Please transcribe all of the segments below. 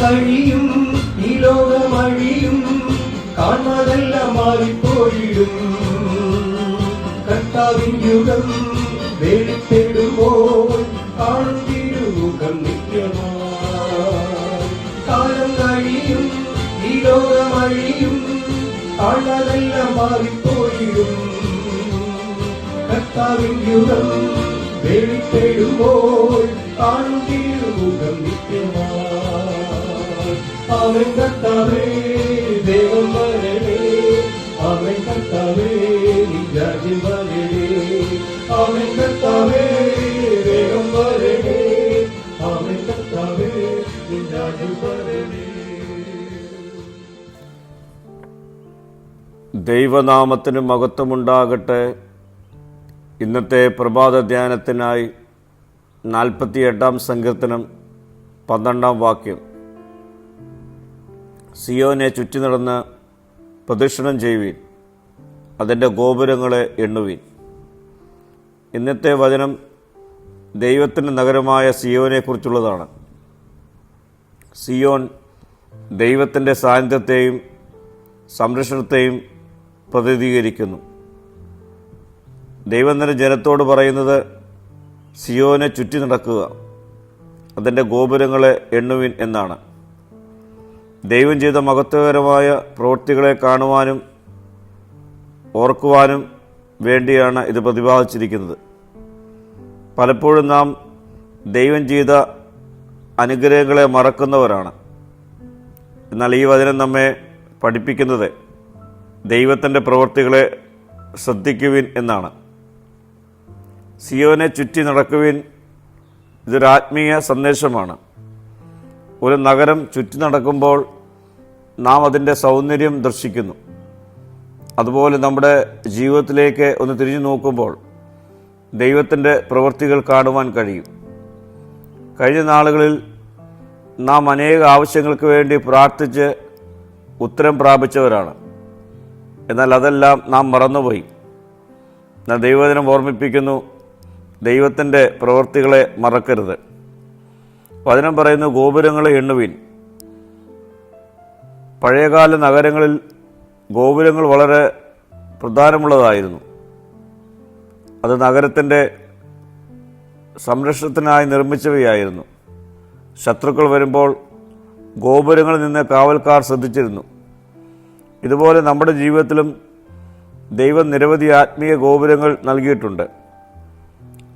കഴിയും, ഈ ലോകമഴിയും, കാണുന്നതെല്ലാം മാറിപ്പോയിടും. കർത്താവിൻ യുഗം വെളിപ്പെടുമ്പോൾ കാണും തിരുമുഖം നിത്യമായി. കാലം കഴിയും, ഈ ലോകമഴിയും, കാണുന്നതെല്ലാം മാറിപ്പോയിടും. കർത്താവിൻ യുഗം വെളിപ്പെടുമ്പോൾ കാണും തിരുമുഖം നിത്യമായി. അവൻ കർത്താവേ ദൈവം വരണേ, അവൻ കർത്താവേ രാജ്യം വരണേ, അവൻ കർത്താവേ ദൈവം വരണേ, അവൻ കർത്താവേ രാജ്യം വരണേ. ദൈവനാമത്തിന് മഹത്വമുണ്ടാകട്ടെ. ഇന്നത്തെ പ്രഭാത ധ്യാനത്തിനായി 48-ാം സങ്കീർത്തനം 12-ാം വാക്യം. സിയോനെ ചുറ്റി നടന്ന് പ്രദക്ഷിണം ചെയ്യുവീൻ, അതിൻ്റെ ഗോപുരങ്ങളെ എണ്ണുവീൻ. ഇന്നത്തെ വചനം ദൈവത്തിൻ്റെ നഗരമായ സിയോനെക്കുറിച്ചുള്ളതാണ്. സിയോൻ ദൈവത്തിൻ്റെ സാന്നിധ്യത്തെയും സംരക്ഷണത്തെയും പ്രതിനിധീകരിക്കുന്നു. ദൈവം തന്നെ ജനത്തോട് പറയുന്നത് സിയോനെ ചുറ്റി നടക്കുക, അതിൻ്റെ ഗോപുരങ്ങളെ എണ്ണുവിൻ എന്നാണ്. ദൈവം ചെയ്ത മഹത്വകരമായ പ്രവൃത്തികളെ കാണുവാനും ഓർക്കുവാനും വേണ്ടിയാണ് ഇത് പ്രതിപാദിച്ചിരിക്കുന്നത്. പലപ്പോഴും നാം ദൈവം ചെയ്ത അനുഗ്രഹങ്ങളെ മറക്കുന്നവരാണ്. എന്നാൽ ഈ വചനം നമ്മെ പഠിപ്പിക്കുന്നത് ദൈവത്തിൻ്റെ പ്രവൃത്തികളെ ശ്രദ്ധിക്കുവിൻ എന്നാണ്. സിയോനെ ചുറ്റി നടക്കുവിൻ, ഇതൊരു ആത്മീയ സന്ദേശമാണ്. ഒരു നഗരം ചുറ്റി നടക്കുമ്പോൾ നാം അതിൻ്റെ സൗന്ദര്യം ദർശിക്കുന്നു. അതുപോലെ നമ്മുടെ ജീവിതത്തിലേക്ക് ഒന്ന് തിരിഞ്ഞു നോക്കുമ്പോൾ ദൈവത്തിൻ്റെ പ്രവൃത്തികൾ കാണുവാൻ കഴിയും. കഴിഞ്ഞ നാളുകളിൽ നാം അനേക ആവശ്യങ്ങൾക്ക് വേണ്ടി പ്രാർത്ഥിച്ച് ഉത്തരം പ്രാപിച്ചവരാണ്. എന്നാൽ അതെല്ലാം നാം മറന്നുപോയി. എന്നാൽ ദൈവവചനം ഓർമ്മിപ്പിക്കുന്നു, ദൈവത്തിൻ്റെ പ്രവൃത്തികളെ മറക്കരുത്. വചനം പറയുന്നു, ഗോപുരങ്ങളെ എണ്ണുവിൻ. പഴയകാല നഗരങ്ങളിൽ ഗോപുരങ്ങൾ വളരെ പ്രധാനമുള്ളതായിരുന്നു. അത് നഗരത്തിൻ്റെ സംരക്ഷണത്തിനായി നിർമ്മിച്ചവയായിരുന്നു. ശത്രുക്കൾ വരുമ്പോൾ ഗോപുരങ്ങളിൽ നിന്ന് കാവൽക്കാർ ശ്രദ്ധിച്ചിരുന്നു. ഇതുപോലെ നമ്മുടെ ജീവിതത്തിലും ദൈവം നിരവധി ആത്മീയ ഗോപുരങ്ങൾ നൽകിയിട്ടുണ്ട്.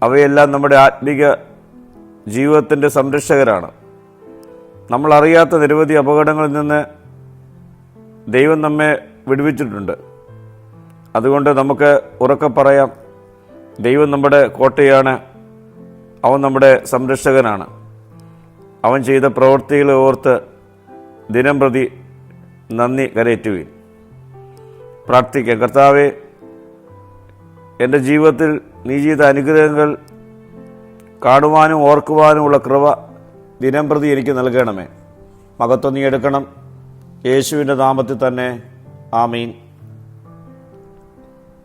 അവയെല്ലാം നമ്മുടെ ആത്മീയ ജീവിതത്തിൻ്റെ സംരക്ഷകരാണ്. നമ്മളറിയാത്ത നിരവധി അപകടങ്ങളിൽ നിന്ന് ദൈവം നമ്മെ വിടുവിച്ചിട്ടുണ്ട്. അതുകൊണ്ട് നമുക്ക് ഉറക്കെ പറയാം, ദൈവം നമ്മുടെ കോട്ടയാണ്, അവൻ നമ്മുടെ സംരക്ഷകനാണ്. അവൻ ചെയ്ത പ്രവൃത്തികളെ ഓർത്ത് ദിനം പ്രതി നന്ദി കരയറ്റുകയും പ്രാർത്ഥിക്കാം. കർത്താവേ, എൻ്റെ ജീവിതത്തിൽ നീ ചെയ്ത അനുഗ്രഹങ്ങൾ കാണുവാനും ഓർക്കുവാനുമുള്ള കൃപ ദിനം പ്രതി എനിക്ക് നൽകണമേ. മഹത്വം നീ എടുക്കണം. യേശുവിൻ്റെ നാമത്തിൽ തന്നെ. ആമീൻ.